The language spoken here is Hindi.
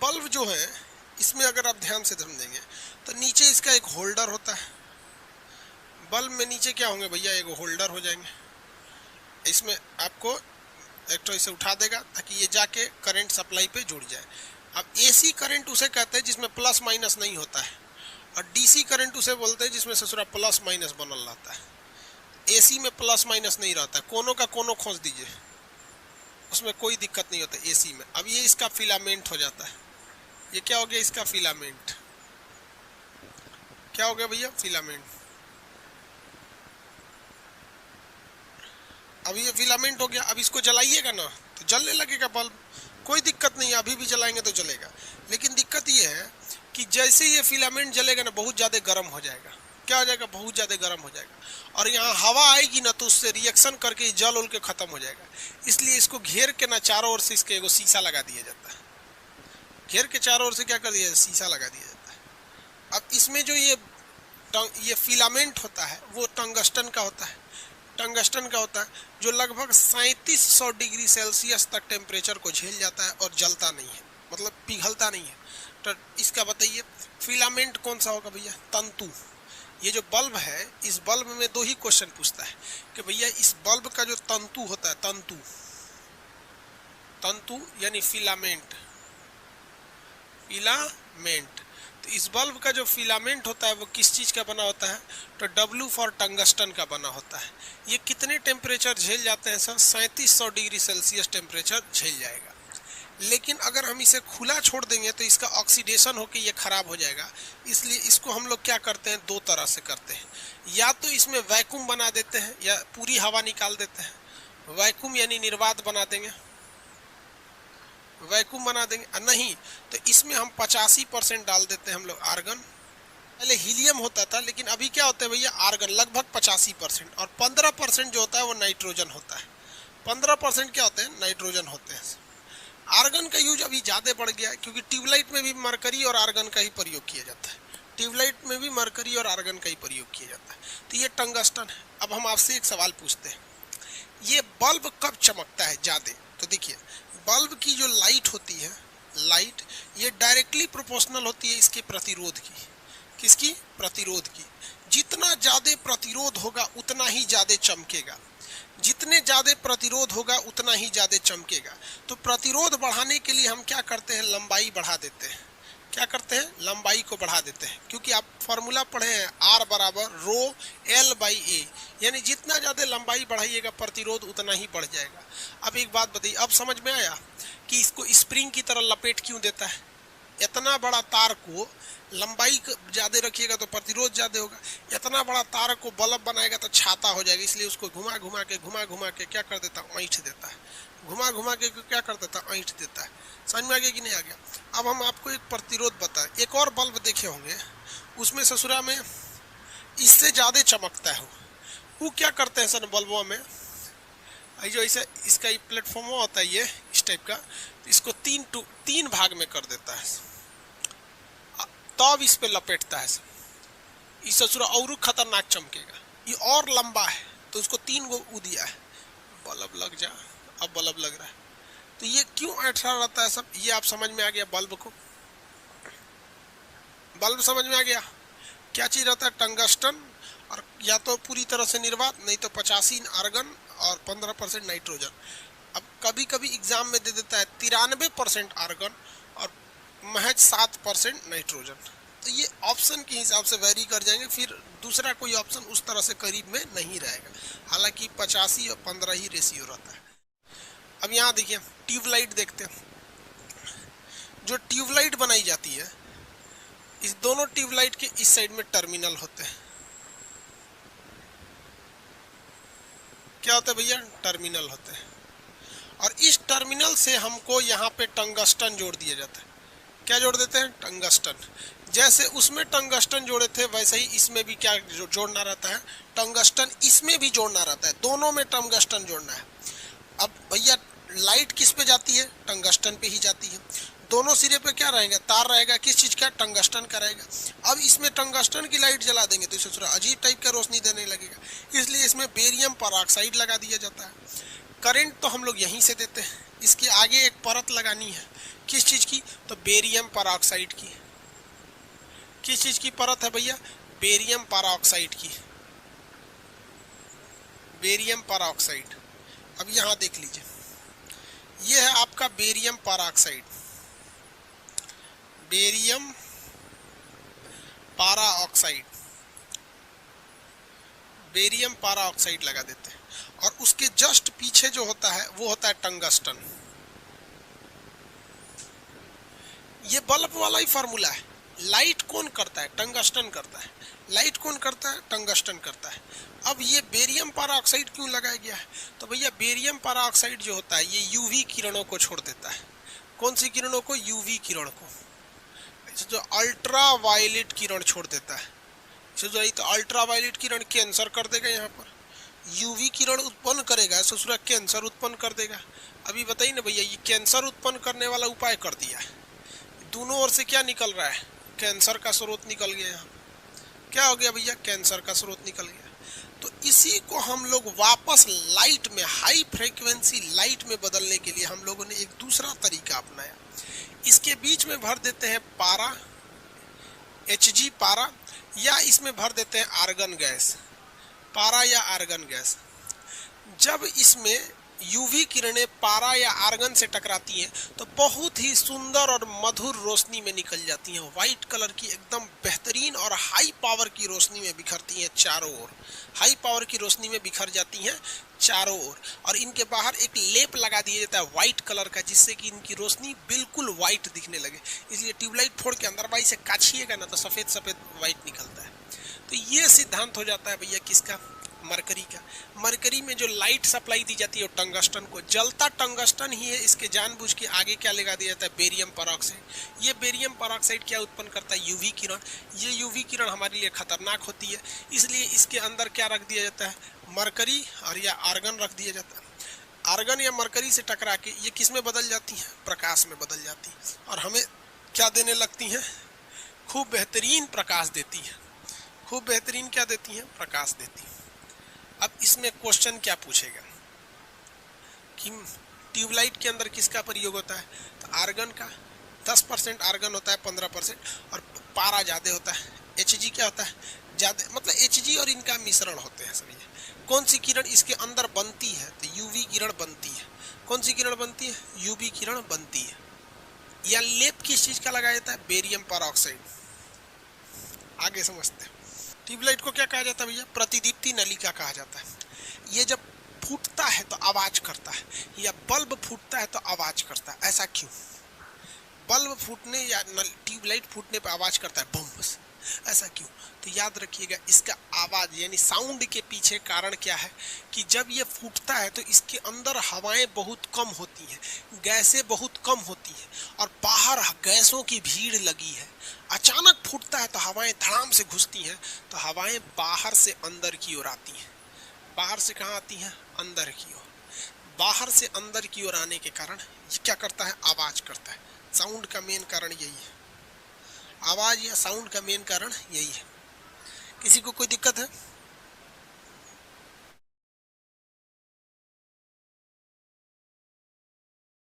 बल्ब जो है इसमें अगर आप ध्यान से समझेंगे तो नीचे इसका एक होल्डर होता है। बल्ब में नीचे क्या होंगे भैया, एक होल्डर हो जाएंगे। इसमें आपको इलेक्ट्रो इसे उठा देगा ताकि ये जाके करंट सप्लाई पे जुड़ जाए। अब एसी करंट उसे कहते हैं जिसमें प्लस माइनस नहीं होता है, और डीसी करंट उसे बोलते हैं जिसमें ससुरा प्लस माइनस बनल रहता है। एसी में प्लस माइनस नहीं रहता है, कोनों का कोनों खोज दीजिए, उसमें कोई दिक्कत नहीं होता एसी में। अब ये इसका फिलामेंट हो जाता है। ये क्या हो गया, इसका फिलामेंट। क्या हो गया भैया, फिलामेंट। अब ये फिलामेंट हो गया। अब इसको जलाइएगा ना तो जलने लगेगा बल्ब, कोई दिक्कत नहीं है, अभी भी जलाएंगे तो चलेगा। लेकिन दिक्कत ये है कि जैसे ये फिलामेंट जलेगा ना बहुत ज़्यादा गर्म हो जाएगा। क्या हो जाएगा, बहुत ज़्यादा गर्म हो जाएगा, और यहाँ हवा आएगी ना तो उससे रिएक्शन करके जल उल के ख़त्म हो जाएगा। इसलिए इसको घेर के ना चारों ओर से इसके एगो शीशा लगा दिया जाता है। घेर के चारों ओर से क्या कर दिया जाता है, शीशा लगा दिया जाता है। अब इसमें जो ये फिलामेंट होता है वो टंगस्टन का होता है। टंगस्टन का होता है जो लगभग 3700 डिग्री सेल्सियस तक टेम्परेचर को झेल जाता है और जलता नहीं है, मतलब पिघलता नहीं है। तो इसका बताइए फिलामेंट कौन सा होगा भैया, तंतु। ये जो बल्ब है इस बल्ब में दो ही क्वेश्चन पूछता है कि भैया इस बल्ब का जो तंतु होता है, तंतु यानी फिलामेंट, तो इस बल्ब का जो फिलामेंट होता है वो किस चीज़ का बना होता है, तो W फॉर टंगस्टन का बना होता है। ये कितने टेम्परेचर झेल जाते हैं सर, 3700 डिग्री सेल्सियस टेम्परेचर झेल जाएगा। लेकिन अगर हम इसे खुला छोड़ देंगे तो इसका ऑक्सीडेशन होकर ये खराब हो जाएगा। इसलिए इसको हम लोग क्या करते हैं, दो तरह से करते हैं। या तो इसमें वैक्यूम बना देते हैं या पूरी हवा निकाल देते हैं। वैक्यूम यानी निर्वात बना देंगे, वैक्यूम बना देंगे। नहीं तो इसमें हम 85% डाल देते हैं हम लोग आर्गन। पहले हीलियम होता था लेकिन अभी क्या होता है भैया, आर्गन लगभग 85%, और 15% जो होता है वो नाइट्रोजन होता है। 15% क्या होते हैं, नाइट्रोजन होते हैं। आर्गन का यूज अभी ज़्यादा बढ़ गया है क्योंकि ट्यूबलाइट में भी मरकरी और आर्गन का ही प्रयोग किया जाता है। ट्यूबलाइट में भी मरकरी और आर्गन का ही प्रयोग किया जाता है। तो ये टंगस्टन है। अब हम आपसे एक सवाल पूछते हैं, ये बल्ब कब चमकता है ज़्यादा, तो देखिए बल्ब की जो लाइट होती है, लाइट ये डायरेक्टली प्रोपोर्शनल होती है इसके प्रतिरोध की। किसकी, प्रतिरोध की। जितना ज़्यादा प्रतिरोध होगा उतना ही ज़्यादा चमकेगा, जितने ज़्यादा प्रतिरोध होगा उतना ही ज़्यादा चमकेगा। तो प्रतिरोध बढ़ाने के लिए हम क्या करते हैं, लंबाई बढ़ा देते हैं। क्या करते हैं, लंबाई को बढ़ा देते हैं, क्योंकि आप फॉर्मूला पढ़े हैं R बराबर रो L/A, यानी जितना ज़्यादा लंबाई बढ़ाइएगा प्रतिरोध उतना ही बढ़ जाएगा। अब एक बात बताइए, अब समझ में आया कि इसको स्प्रिंग की तरह लपेट क्यों देता है। इतना बड़ा तार को लंबाई ज़्यादा रखिएगा तो प्रतिरोध ज़्यादा होगा, इतना बड़ा तार को बल्ब बनाएगा तो छाता हो जाएगा, इसलिए उसको घुमा घुमा के क्या कर देता है, ऐंठ देता है। घुमा घुमा के क्या कर देता है, ऐंठ देता है। समझ में आ गया कि नहीं आ गया। अब हम आपको एक प्रतिरोध बताएं, एक और बल्ब देखे होंगे उसमें ससुरा में इससे ज़्यादा चमकता है। वो क्या करते हैं सर बल्बों में, जो ऐसे इसका प्लेटफॉर्म होता है ये इस टाइप का, इसको तीन भाग में कर देता है, तब इस पे लपेटता है। इस ससुरा और खतरनाक चमकेगा, ये और लंबा है तो उसको 3 गो ऊ दिया है, बल्ब लग जा। अब बल्ब लग रहा है तो ये क्यों ऐसा रहता है सब, ये आप समझ में आ गया। बल्ब को, बल्ब समझ में आ गया। क्या चीज़ रहता है, टंगस्टन, और या तो पूरी तरह से निर्वात, नहीं तो 85 आर्गन और 15% नाइट्रोजन। अब कभी कभी एग्जाम में दे देता है 93% आर्गन और महज 7% नाइट्रोजन। तो ये ऑप्शन के हिसाब से वेरी कर जाएंगे, फिर दूसरा कोई ऑप्शन उस तरह से करीब में नहीं रहेगा। हालांकि 85 और 15 ही रेशियो रहता है। अब यहाँ देखिए ट्यूबलाइट देखते हैं। जो ट्यूबलाइट बनाई जाती है, इस दोनों ट्यूबलाइट के इस साइड में टर्मिनल होते हैं। क्या होते हैं भैया, टर्मिनल होते हैं, और इस टर्मिनल से हमको यहाँ पे टंगस्टन जोड़ दिया जाता है। क्या जोड़ देते हैं, टंगस्टन। जैसे उसमें टंगस्टन जोड़े थे वैसे ही इसमें भी क्या जोड़ना रहता है, टंगस्टन। इसमें भी जोड़ना रहता है, दोनों में टंगस्टन जोड़ना है। अब भैया लाइट किस पे जाती है, टंगस्टन पे ही जाती है। दोनों सिरे पे क्या रहेगा, तार रहेगा, किस चीज़ का, टंगस्टन का रहेगा। अब इसमें टंगस्टन की लाइट जला देंगे तो इसे थोड़ा अजीब टाइप का रोशनी देने लगेगा, इसलिए इसमें बेरियम पेरोक्साइड लगा दिया जाता है। करंट तो हम लोग यहीं से देते हैं, इसके आगे एक परत लगानी है, किस चीज़ की, तो बेरियम पेरोक्साइड की। किस चीज़ की परत है भैया, बेरियम पेरोक्साइड की, बेरियम पेरोक्साइड। अब यहाँ देख लीजिए, ये है आपका barium peroxide, barium peroxide, barium peroxide लगा देते हैं। और उसके जस्ट पीछे जो होता है वो होता है टंगस्टन। ये बल्ब वाला ही फार्मूला है। लाइट कौन करता है, टंगस्टन करता है। लाइट कौन करता है, टंगस्टन करता है। अब ये बेरियम पेरोक्साइड क्यों लगाया गया है, तो भैया बेरियम पेरोक्साइड जो होता है ये यूवी किरणों को छोड़ देता है। कौन सी किरणों को, यूवी किरण को, जो अल्ट्रा वायलेट किरण छोड़ देता है। तो अल्ट्रा वायलेट किरण कैंसर कर देगा, यहाँ पर यूवी किरण उत्पन्न करेगा, ससुरा कैंसर उत्पन्न कर देगा। अभी बताइए ना भैया, ये कैंसर उत्पन्न करने वाला उपाय कर दिया है। दोनों ओर से क्या निकल रहा है, कैंसर का स्रोत निकल गया। यहाँ क्या हो गया भैया, कैंसर का स्रोत निकल गया। तो इसी को हम लोग वापस लाइट में, हाई फ्रीक्वेंसी लाइट में बदलने के लिए हम लोगों ने एक दूसरा तरीका अपनाया। इसके बीच में भर देते हैं पारा, Hg पारा, या इसमें भर देते हैं आर्गन गैस, पारा या आर्गन गैस। जब इसमें यूवी किरणें पारा या आर्गन से टकराती हैं तो बहुत ही सुंदर और मधुर रोशनी में निकल जाती हैं। वाइट कलर की एकदम बेहतरीन और हाई पावर की रोशनी में बिखरती हैं चारों ओर, हाई पावर की रोशनी में बिखर जाती हैं चारों ओर। और इनके बाहर एक लेप लगा दिया जाता है वाइट कलर का, जिससे कि इनकी रोशनी बिल्कुल वाइट दिखने लगे। इसलिए ट्यूबलाइट फोड़ के अंदर बाई से काछिएगा ना तो सफ़ेद सफ़ेद वाइट निकलता है। तो ये सिद्धांत हो जाता है भैया किसका, मरकरी का। मरकरी में जो लाइट सप्लाई दी जाती है वो टंगस्टन को, जलता टंगस्टन ही है। इसके जानबूझ के आगे क्या लगा दिया जाता है, बेरियम पेरोक्साइड। ये बेरियम पेरोक्साइड क्या उत्पन्न करता है, यूवी किरण। ये यूवी किरण हमारे लिए खतरनाक होती है, इसलिए इसके अंदर क्या रख दिया जाता है, मरकरी और या आर्गन रख दिया जाता है। आर्गन या मरकरी से टकरा के ये किस में बदल जाती हैं, प्रकाश में बदल जाती हैं, और हमें क्या देने लगती हैं, खूब बेहतरीन प्रकाश देती है। खूब बेहतरीन क्या देती हैं, प्रकाश देती है। अब इसमें क्वेश्चन क्या पूछेगा कि ट्यूबलाइट के अंदर किसका प्रयोग होता है, तो आर्गन का। 10% आर्गन होता है, 15%, और पारा ज़्यादा होता है। Hg क्या होता है, ज़्यादा, मतलब Hg और इनका मिश्रण होते हैं सभी। कौन सी किरण इसके अंदर बनती है, तो यूवी किरण बनती है। कौन सी किरण बनती है, यूवी किरण बनती है। या लेप किस चीज़ का लगाया जाता है, बेरियम पेरोक्साइड। आगे समझते हैं। ट्यूबलाइट को क्या कहा जाता है भैया, प्रतिदीप्ति नलिका कहा जाता है। ये जब फूटता है तो आवाज करता है, या बल्ब फूटता है तो आवाज करता है। ऐसा क्यों, बल्ब फूटने या ट्यूबलाइट फूटने पर आवाज करता है बम, बस ऐसा क्यों, तो याद रखिएगा इसका आवाज यानी साउंड के पीछे कारण क्या है कि जब ये फूटता है तो इसके अंदर हवाएं बहुत कम होती हैं, गैसें बहुत कम होती हैं, और बाहर गैसों की भीड़ लगी है। अचानक फूटता है तो हवाएं धड़ाम से घुसती हैं, तो हवाएं बाहर से अंदर की ओर आती हैं। बाहर से कहाँ आती हैं, अंदर की ओर। बाहर से अंदर की ओर आने के कारण ये क्या करता है, आवाज करता है। साउंड का मेन कारण यही है, आवाज या साउंड का मेन कारण यही है। किसी को कोई दिक्कत है?